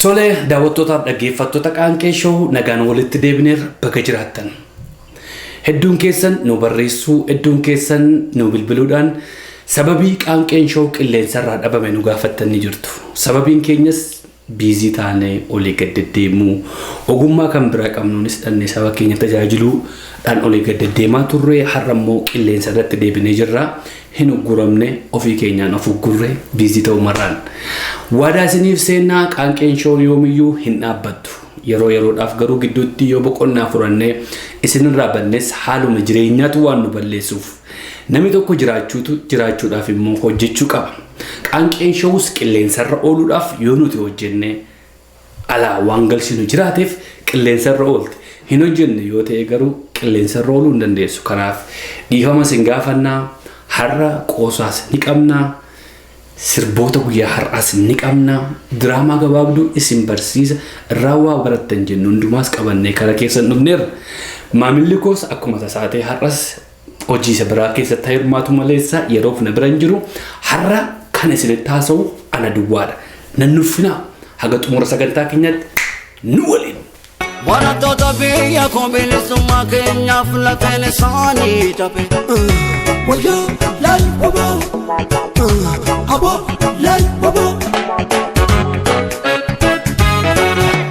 Tole daawwattootaaf dhaggeeffattoota Qaanqee Show nagaan walitti deebineer bakka jiraattan. Hedduun keessan nu barreessuu, hedduun keessan nu bilbiluudhaan sababii Qaanqeen Show qilleensarraa dhabame nu gaafattanii jirtu. Sababiin keenyas biizii taanee olii gad deddeemuu, ogummaa kan biraa qabnuunis dhannee saba keenya tajaajiluudhaan olii gad deddeemaa turre har'a immoo qilleensa irratti deebinee jirra. Hin ugguramne ofii keenyaan of uggurre biizii ta'uu marraan. Waadaa isiniif seenaa Qaanqeen Show yoomiyyuu hin dhaabbattu. Yeroodhaaf garuu gidduutti yoo boqonnaa furannee isinirraa bannes haaluma jireenyaatu waan nu balleessuuf. Namni tokko jiraachuudhaaf immoo hojjechuu qaba. Qaanqeen Shows qilleensarra ooluudhaaf yoo nuti hojjenne alaa waan galchinu jiraateef qilleensarra oolte. Hin hojjenne yoo ta'e garuu qilleensarra ooluu hin dandeessu. Kanaaf dhiifama sin gaafannaa. Har'a qoosaas ni qabna, sirboota guyyaa har'aas ni qabna, diraamaa gabaabduu isin barsiisa, irraa waa barattan jennu hundumaas qabannee kara keessan dhufneerra. Maamilli koos akkuma tasaatee har'as hojii isa biraa keessatti hirmaatu maleessa yeroof na bira hin jiru. Har'a kan isinitti haasa'u ana duwwaadha. Nan nuffina haga xumura sagantaa keenyatti nu waliin. Warattoota biyya koo bilisummaa keenyaaf lafeen isaanii dhabe. Wayyo lal wabo, abo lal wabo.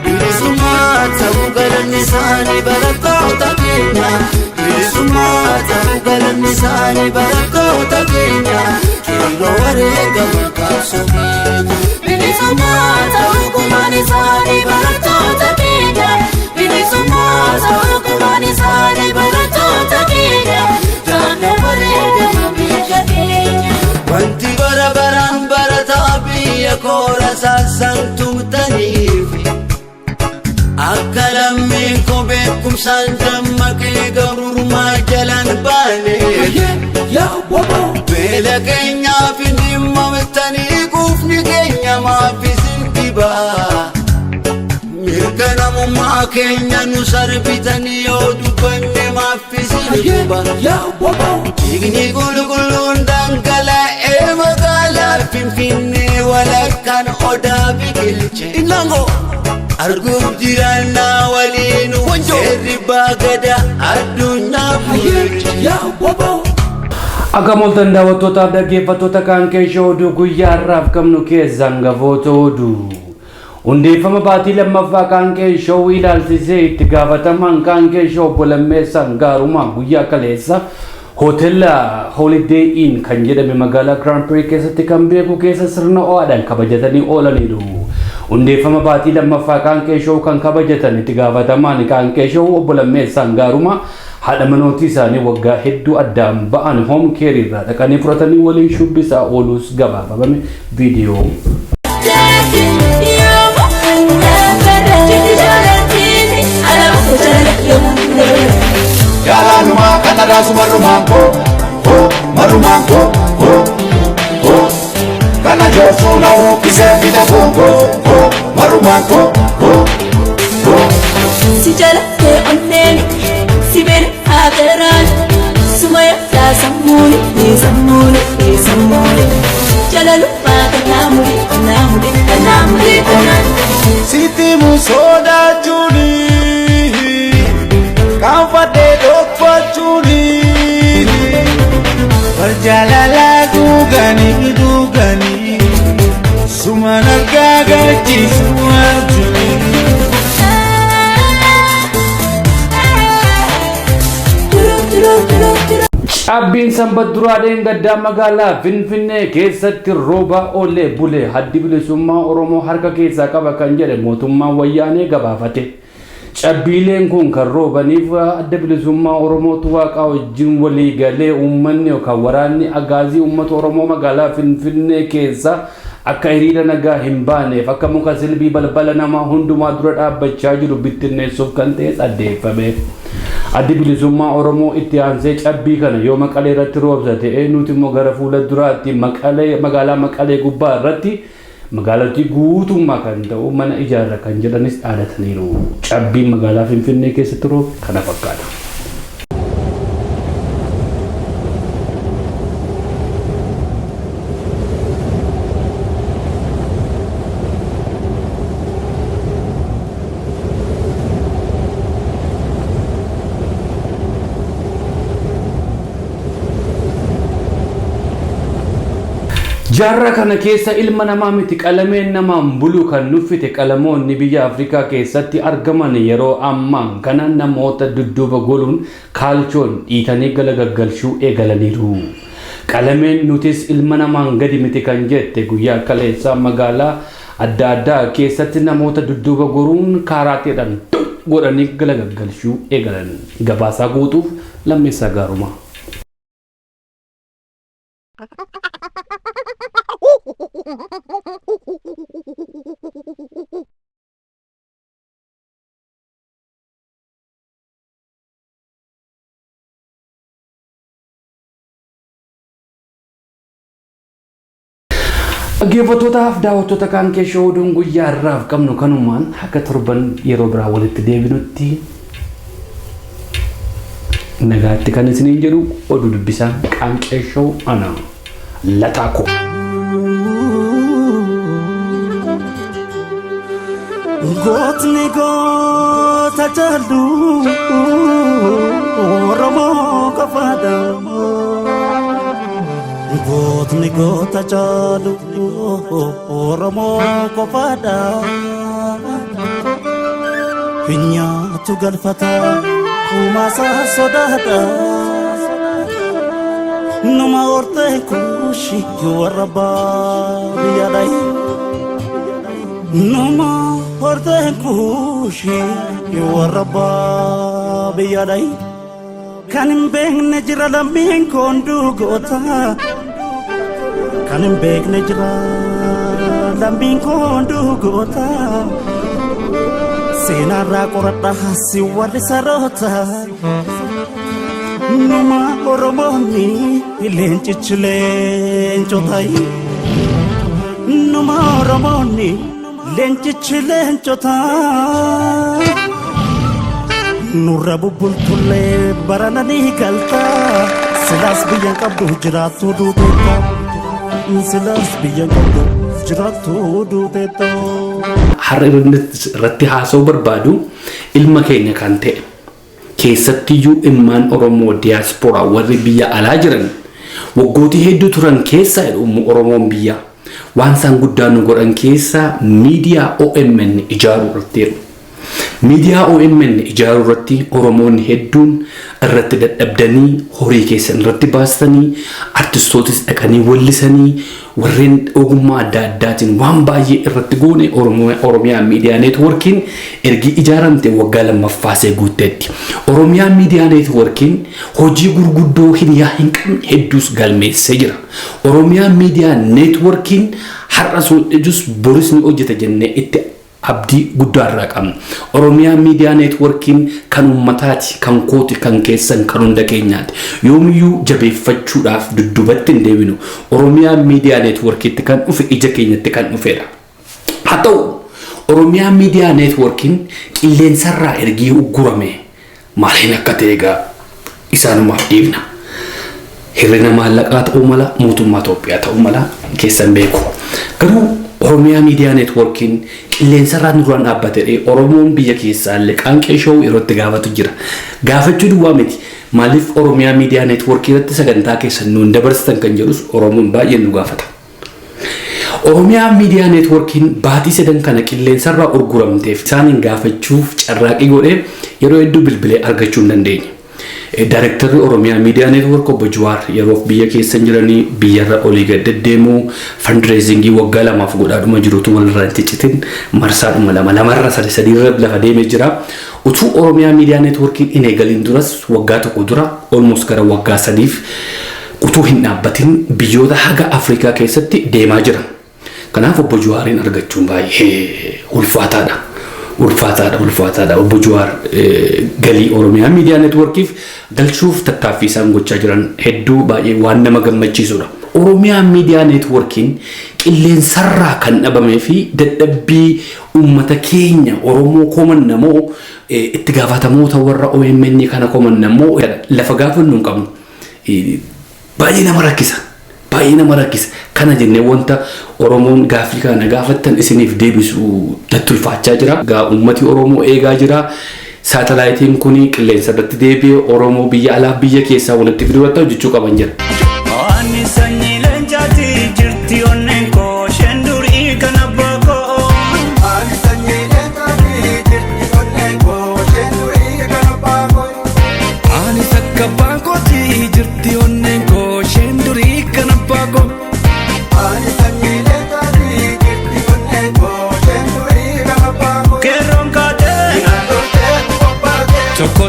Bilisummaa ta'uu galanni isaanii barattoota keenya. Bilisummaa ta'uu galanni isaanii barattoota keenya. Qeerroo wareegama qabsoo keenya. Bilisummaa ta'uu gumaan isaanii barattoota keenya. Bilisummaa ta'uu gumaan isaanii barattoota keenya. Wanti barabaraan barataa biyya koora saasan tumtaniif akka lammii koo beekumsaan dammaqee gabrummaa jalaan baane beela keenyaaf dhimma mittanii quufni keenya maafisin dhibaa mirga namummaa keenya nu sarbitanii yoo dubbanne maafisin dhibaa Igni gulguluun dhangala'ee magaalaa Finfinnee walakkaan odaa biqilche. Inango arguuf jiraannaa waliin seerri baagada addunyaa bulche. Akka moltan daawwattootaaf dhaggeeffattoota Qaanqee Show oduu guyyaa har'aaf qabnu keessaan gafoota oduu. Hundeeffama baatii lammaffaa Qaanqee Show ilaalchisee itti gaafatamaan Qaanqee Show obbo Lammeessaan Gaarumaa guyyaa kaleessa Hoteela Holiday Inn kan jedhame magaalaa Qaanqee keessatti kan beeku keessa sirna ho'aadhaan kabajatanii oolaniiru. Hundeeffama baatii lammaffaa Qaanqee Show kan kabajatan itti gaafatamaan Qaanqee Show obbo Lammeessaan Gaarumaa haadha manootii isaanii waggaa hedduu addaan ba'an home care irraa dhaqanii fudhatanii waliin shubbisaa ooluus gabaafame viidiyoo. Yalanuma kanada sumarumanko, marumanko, kana josu na ukise pita bongo, marumanko, si jala ke onnen, si bere ageran, sumaya la samuni, jala lupa kanamuri, siti musoda juni. Kamfate dokfachuni Barjalala dugani Sumana gagaji suwajuni Abbiin sanbat duraadeen gaddaa magaalaa Finfinnee keessatti rooba oolee bulee haddi bilisummaa Oromoo harka keessaa qaba kan jedhe mootummaan wayyaanee gabaafate. Cabbiileen kun kan roobaniif adda bilisummaa Oromootu waaqaa wajjin walii galee uummanni yookaan waraanni agaazii uummata Oromoo magaalaa Finfinnee keessa akka hiriira nagaa hin baaneef akka muka silbii balbala namaa hundumaa dura dhaabbachaa jiru bittinneessuuf kan ta'e addeeffame. Addi bilisummaa Oromoo itti aansee cabbii kana yoo Maqalee irratti roobsate nuti immoo gara fuula duraatti magaalaa Maqalee gubbaa irratti magaalatti guutummaa kan ta'u mana ijaarra kan jedhanis dhaadataniiru. Cabbiin magaalaa Finfinnee keessatti roobe kana fakkaata. Jarra kana keessa ilma namaa miti qalameen namaan bulu kan nuffite qalamoonni biyya Afrikaa keessatti argaman yeroo ammaa kana namoota dudduuba goluun kaalchoon dhiitanii galagaggalchuu eegalaniiru. Qalameen nutis ilma namaan gadi miti kan jette guyyaa kaleessaa magaalaa adda addaa keessatti namoota dudduuba goruun kaaraatiidhaan godhanii galagaggalchuu eegalan. Gabaasaa guutuuf Lammeessaa Gaaruma. Dhaggeeffattootaaf daawwattoota Qaanqee Show guyyaa irraaf qabnu kanumaan akka torban yeroo biraa walitti deebinutti nagaatti kan isiniin jedhu oduu dubbisaan Qaanqee Show ana Lataako. Gootni goota jallu Oromoo qofaadha. Gootni goota jallu Oromoo qofaadha. Finyaatu galfata uumasaa sodaadha. Nama hortee kuushi warra baadiyyaadha. Nama hortee kuushi warra baadiyyaadha. Kan hin beekne jira lammiin koonduu goota. Kan hin beekne jira lammiin koonduu goota. Seenarraa qoradhaa si warri saroota. Nama Oromoonni leencichi leencotayi. Nama Oromoonni leencichi leencota. Nurra bubbultullee barananii galta. Silaas biyyan qabdu jiraattuu duuteetta. Silaas biyyan qabdu jiraattuu duuteetta. Har'a irratti haasa'uu barbaadu ilma keenya kan ta'e keessattiyyuu ilmaan Oromoo diiyaasporaa warri biyya alaa jiran waggootii hedduu turan keessaa Oromoon biyya waan isaan guddaa nu godhan keessaa miidiyaa OMN ijaaruu irrattiiru. Miidiyaa OMN ijaaruu irratti Oromoonni hedduun irratti dadhabdanii horii keessan irratti baastanii artistootis dhaqanii wallisanii warreen ogummaa adda addaatiin waan baay'ee irratti goone Oromiyaa Miidiyaa Neetworkiin ergi ijaaramte waggaa lammaffaasee guutteetti. Oromiyaa Miidiyaa Neetworkiin hojii gurguddoo hiriyaa hin qabne hedduus galmeessee jira. Oromiyaa Miidiyaa Neetworkiin har'a sun ijus boris ni hojjeta jennee itti abdii guddaa irraa qabna. Oromiyaa Miidiyaa Neetworkiin kan uummataati, kan kooti, kan keessan, kan hunda keenyaati. Yoomiyyuu jabeeffachuudhaaf dudduubatti hin deebinu. Oromiyaa Miidiyaa Neetworkiitti kan dhufe ija keenyatti kan dhufedha. Haa ta'u Oromiyaa Miidiyaa Neetworkiin qilleensarraa ergii uggurame maaliin akka ta'e egaa isaanumaaf dhiibna. Hirrina maallaqaa ta'uu mala, mootummaa Itoophiyaa ta'uu mala keessan beeku. Garuu Oromiyaa Miidiyaa Neetworkiin qilleensarraa nurraan dhaabbatee Oromoon biyya keessaallee Qaanqee Show yeroo itti gaafatu jira. Gaafachuu duwwaa miti. Maaliif Oromiyaa Miidiyaa Neetworkii irratti sagantaa keessan nuun dabarsitan kan jedhus Oromoon baay'ee nu gaafata. Oromiyaa Miidiyaa Neetworkiin baatii sadan kana qilleensarraa urguramteef isaaniin gaafachuuf carraaqii godhee yeroo hedduu bilbilee argachuu hin dandeenye. Directorri Oromiyaa Miidiyaa Neetwork obbo Jawaar yeroo biyya keessan jiranii biyyarra olii gad deddeemuu fundraisingii waggaa lamaaf godhaadhuma jirutu walirraa hin ciccitin marsaadhuma lamarra sadiirra lafa deemee jira. Utuu Oromiyaa Miidiyaa Neetworkiin hin eegaliin duras waggaa tokko dura almost gara waggaa sadiif utuu hin dhaabbatin biyyoota haga Afrikaa keessatti deemaa jira. Kanaaf obbo Jawaarin argachuun baay'ee ulfaataadha. Obbo Jawaar galii Oromiyaa Miidiyaa Neetworkiif galchuuf tattaaffii isaan gochaa jiran hedduu baay'ee waan nama gammachiisudha. Oromiyaa Miidiyaa Neetworkiin qilleensarraa kan dhabamee fi dadhabbii uummata keenya Oromoo komannamoo itti gaafatamoota warra OMN kana komannamoo lafa gaafannu hin qabnu. Baay'ee nama rakkisa. Kana jennee wanta Oromoon gaaffii kana gaafattan isiniif deebisu dattulfaachaa jira. Gaa uummati Oromoo eegaa jira. Saatalaayitiin kuni qilleensa irratti deebi'ee Oromoo biyya alaa biyya keessaa walitti fiduu hojjechuu qaban jira. Ani sanyii leencaati jirti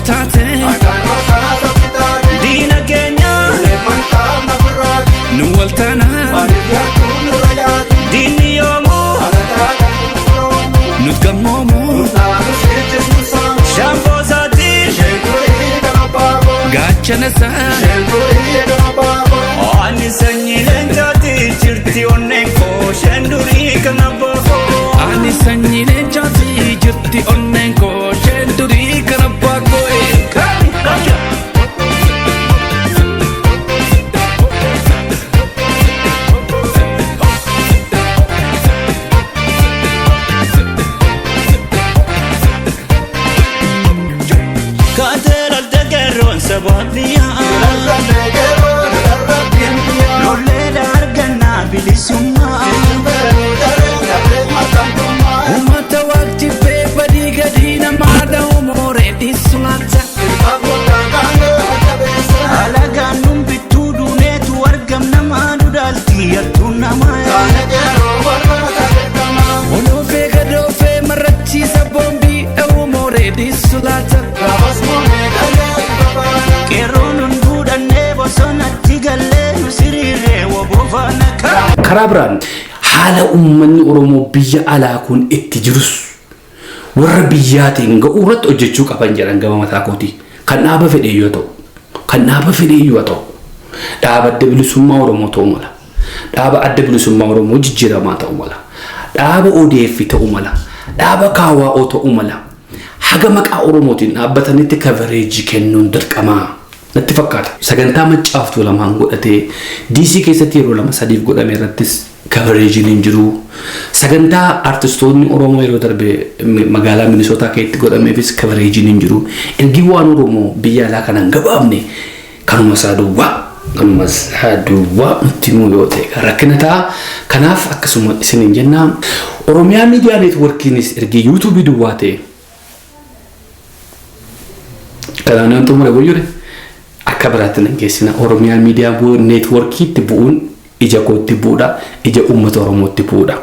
taate diina keenya nu wal taanaan diinni yoomoo nut gammoomoo shaamboo isaatiin gaachana isaa ani sanyii leencaati jirti onneen koo shendurii kana boofoo ani sanyii leencaati jirti onneen koo shendurii kana baakoo Sababia Lolle dargana bilisumma Umata waqti be badi gadina mada umore disulata Alaga numbitu dunetu wargam namadu dalti yatuna maya Olofe gadofe marachi sabombi umore disulata karaa biraan haala uummanni Oromoo biyya alaa kun itti jirus warra biyyaatiin ga'uu irratti hojjechuu qaban jedhan gama mataa kooti. Kan dhaaba fedhe yoo ta'u dhaaba adda bilisummaa Oromoo ta'uu mala, dhaaba adda bilisummaa Oromoo jijjiiramaa ta'uu mala, dhaaba ODF ta'uu mala, dhaaba KWO ta'uu mala. Haga maqaa Oromootiin dhaabbatanitti coverage kennuun dirqamaa natti fakkaata. Sagantaa maccaaftuu lamaan godhatee DC keessatti yeroo lama sadiif godhame irrattis coverage hin jiru. Sagantaa artistoonni Oromoo yeroo darbe magaalaa Minnesota keessatti godhameefis coverage hin jiru. Ergi waan Oromoo biyya alaa kanaan gabaabne kanuma saduwwa nutti himuu yoo ta'e rakkina ta'a. Kanaaf akkasuma isiniin jenna Oromiyaa Miidiyaa Neetworkiinis ergi YouTube duwwaa ta'e kanaan xumure boyyure akka biraatti nan geessina. Oromiyaa Miidiyaa Neetworkiitti bu'uun ija kootti bu'uudha, ija uummata Oromootti bu'uudha.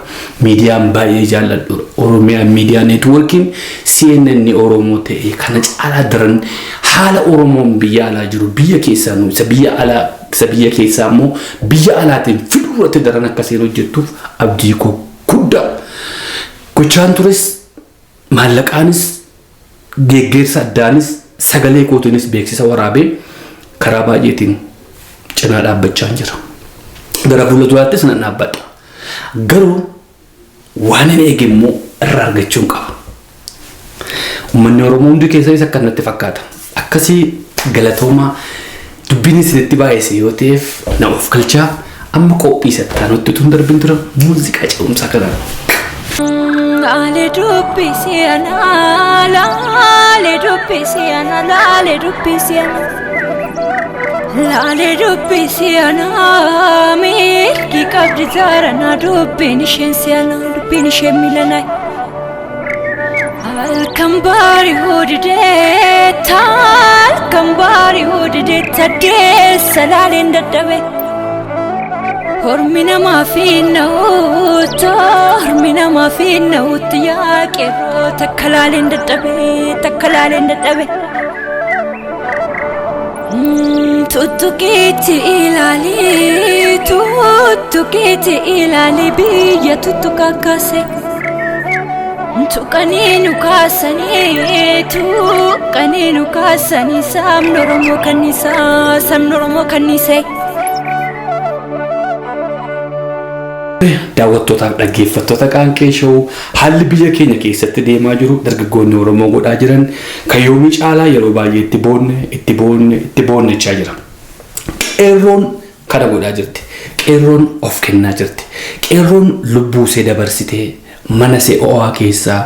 Miidiyaan baay'ee jaalladhu. Oromiyaa Miidiyaa Neetworkiin CNN Oromoo ta'e kana caalaa daran haala Oromoon biyya alaa jiru biyya keessaa nu isa biyya keessaa immoo biyya alaatiin fiduurratti daran akkasiin hojjettuuf abdii koo guddaa gochaan tures maallaqaanis deeggarsa addaanis sagalee kootiinis beeksisa waraabee karaa baay'eetiin cinaa dhaabbachaa jira. Gara fuulduraattis nan dhaabbadha. Garuu waan hin eegemmoo irraa argachuun qaba. Uummanni Oromoo hundi keessaa akka natti fakkaata. Akkasii galatoomaa dubbiin isinitti baay'ise yoo ta'eef na of galchaa amma qophii sattaa nutti tun darbin tura muuziqaa ce'umsaa kanaan. Lale dubbi siana, lale dubbi siana, lale dubbi siana, lale dubbi siana. Milki qabdi zarana dubbi nishen siana, dubbi nishen milanai. Alkambari hudide tadessa lale ndadabe. Hormina mafina utto ya kero takkalalen daddabe tuttukiti ilali biyya tuttukakase tuqaninu kaasani sabni Oromoo kannise. Daawwattootaaf dhaggeeffattoota Qaanqee Show haalli biyya keenya keessatti deemaa jiru dargaggoonni Oromoo godhaa jiran kan yoomii caalaa yeroo baay'ee itti boonnechaa jira. Qeerroon kana godhaa jirti. Qeerroon of kennaa jirti. Qeerroon lubbuu ishee dabarsitee mana OA keessaa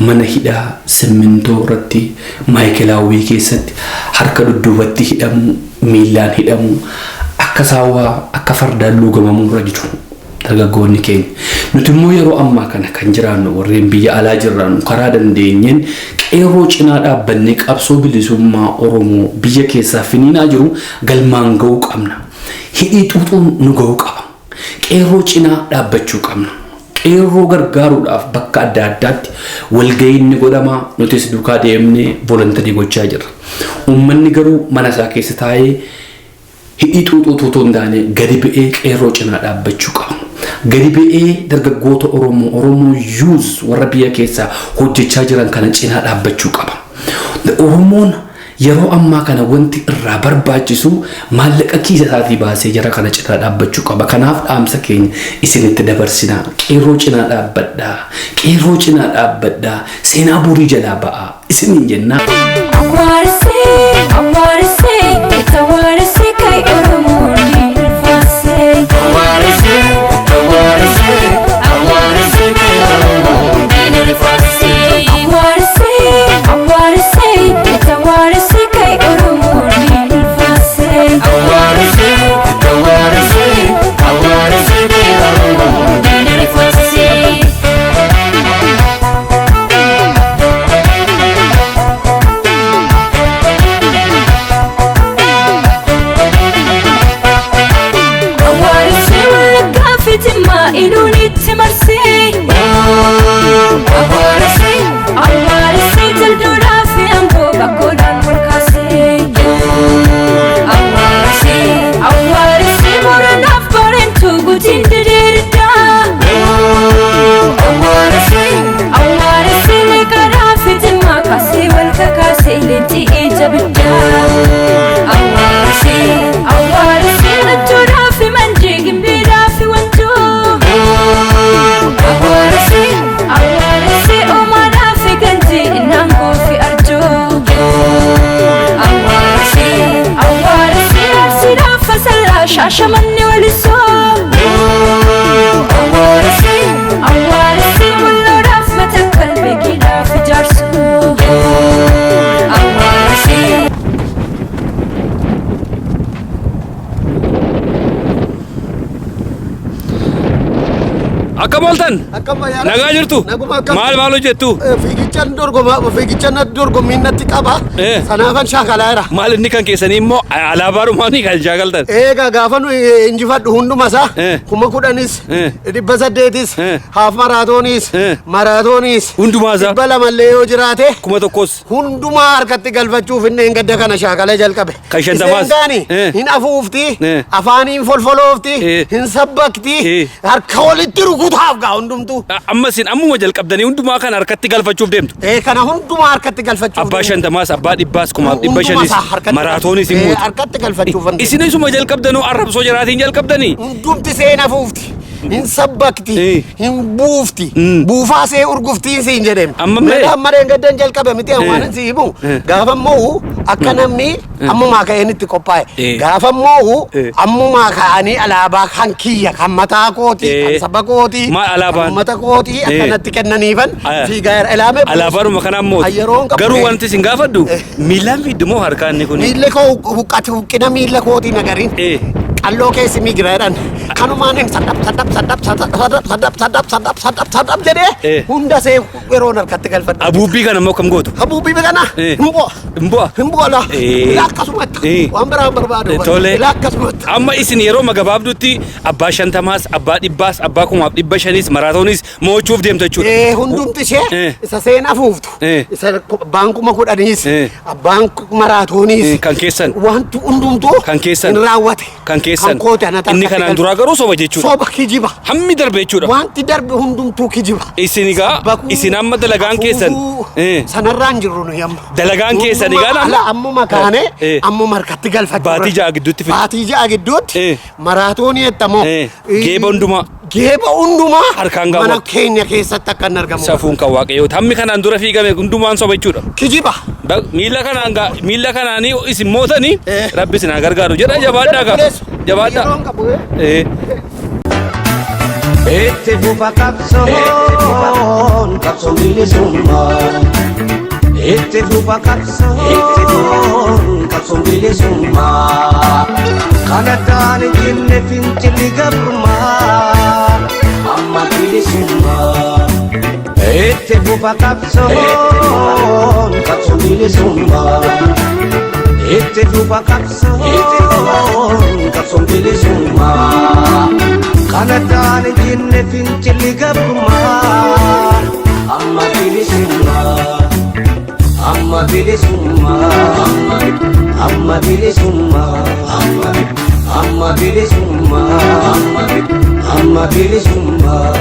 mana hidhaa simmintoo irratti maayikelaawwii keessatti harka dudduubatti hidhamu miillaan hidhamu akka saawwaa akka fardaan luugamamuu irra jiru. Dargaggoonni keenya nuti immoo yeroo ammaa kana kan jiraannu warreen biyya alaa jirraannu karaa dandeenyeen qeerroo cinaa dhaabbannee qabsoo bilisummaa Oromoo biyya keessaa finiinaa jiru galmaan ga'uu qabna. Hidhii xuuxuun nu ga'uu qaba. Qeerroo cinaa dhaabbachuu qabna. qeerroo gargaaruudhaaf bakka adda addaatti walga'iinni godhama nutis duukaa deemnee volontarii gochaa jirra. Uummanni garuu mana isaa keessa taa'ee hidhii xuuxuutu hin taane gadi ba'ee qeerroo cinaa dhaabbachuu qaba. Gadi ba'ee dargaggoota Oromoo yuuz warra biyya keessaa hojjechaa jiran kana cinaa dhaabbachuu qaba. Oromoon yeroo ammaa kana wanti irraa barbaachisu maallaqa kiisa isaatii baasee jara kana cinaa dhaabbachuu qaba. Kanaaf dhaamsa keenya isinitti dabarsinaa. Qeerroo cinaa dhaabbadhaa. Qeerroo cinaa dhaabbadhaa. Seenaa burii jalaa ba'aa. Isiniin jennaa. Shamanni waliso awarasi mul'oodhaaf mata qalbeekiidhaaf ijaarsu awarasi. Akka boltan nagaa jirtu maal hojjettu? Fiigichaan dorgommii natti qaba. Sanaafan shaakalaayira. Maal inni kan keessanii immoo alaabaadhumaan kan shaakaltan? Egaa gaafa nu injifadhu hundumasaa 10,800 haaf maraatoonis hundumaasaa 200 yoo jiraate 1,000 hundumaa harkatti galfachuuf inni hin gadda kana shaakalee jalqabe. Kan shantamaas hin afuufti afaaniin folfoloofti hin sabbakti harka walitti rukutaaf gaa hundumtu. Ammasin ammuma jalqabdanii hundumaa kana harkatti galfachuuf deemtu? Kana hundumaa harkatti galfachuuf. Abbaa shantamaas abbaa dhibbaas 500 maraatoonis hin muutu. Harkatti galfachuuf. Isinisuma jalqabdanuu arrabsoo jiraatiin jalqabdanii? Hundumti seenaa fuufti. hin sabbakti hin buufti buufaasee urguftiin siin jedhem amma deengaddan jalqabe miti waan si himu gaafa immoo akka namni ammumaa ka'eenitti qophaa'e gaafa immoo ammumaa ka'anii alaabaa kan kiyya kan mataa kooti kan saba kooti kan mata kooti akkanatti kennaniifan fiigaa ilaame alaabaadhuma kanaan mooti garuu wanti isin gaafadhu miilaan fiiddumoo harkaan ni kun miille koo huqqati huqqina miilla kooti nagariin qalloo keessi migraadhaan kanumaan sadap jedhee hunda see yeroo harkatti galfadha. Abuubbii kana immoo kam gootu? Abuubbii kana himbu'a la akkasumatti waan biraan barbaadu. Tole amma isin yeroo gabaabdutti abbaa shantamaas abbaa dhibbaas abbaa 500 maraatoonis mo'achuuf deemtu jechuudha. Hundumti ishee isa seenaa fuuftu isa baankuma 10 abbaan maraatoonis kan keessan wanti hundumtuu kan keessan raawwate kan keessan inni kanaan duraa garuu soba jechuudha. Soba kijiba. Hammi darbe jechuudha. Wanti darbe hundumtuu kijiba. Isin egaa isin amma dalagaan keessan sanarraan jirru nu yamma. Dalagaan keessan egaa ammuma kaane ammuma harkatti galfatu. Baatii ja'a gidduutti fide. Baatii ja'a gidduutti maraatoonii jettamoo. Geeba hundumaa. Geeba hundumaa harkaan gaawwatu. Mana keenya keessatti akka hin argamu. Safuun kan waaqayyooti. Hammi kanaan dura fiigame hundumaan soba jechuudha. Kijiba. Miila kanaanii isin mootanii rabbi isin haa gargaaru jedha jabaadhaa qaba. Jabaadhaa. Itti fufa qabsoon qabsoon bilisummaa. Itti fufa qabsoon qabsoon bilisummaa. Kana taane jenne fincilli gabrummaa amma bilisummaa. Itti fufa qabsoon qabsoon bilisummaa. Itti fufa qabsoon qabsoon bilisummaa. Anadaan jinne fincilli gabrummaa amma bilisummaa amma bilisummaa amma bilisummaa amma bilisummaa amma bilisummaa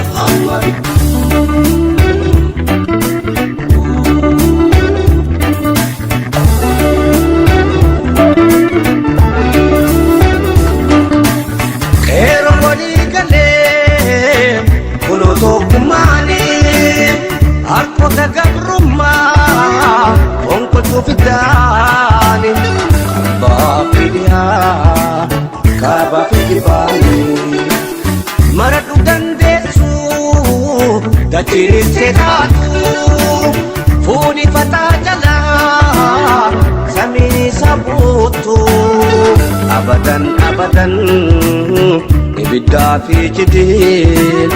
Arkota gabrummaa onkoltu fiddaani kaabaa fidibaani maradhu dandeessu dachiin seetaatu fuuni fataa jalaa samii sabuutu abadan ibiddaa fi jiddiin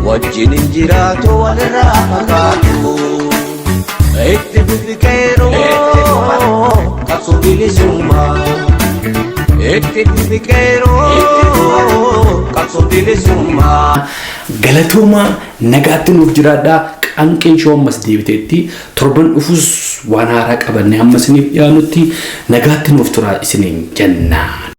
wajjin jiraatu walirraa fagaatu itti biqiluu qabsoo bilisummaa itti biqiluu qabsoo bilisummaa. Galatooma nagaatti nuuf jiraadhaa. Qaanqeen Show ammas deebiteetti torban dhufus waan haaraa qabannee hamma isiniif dhiyaanutti nagaatti nuuf turaa isiniin jenna.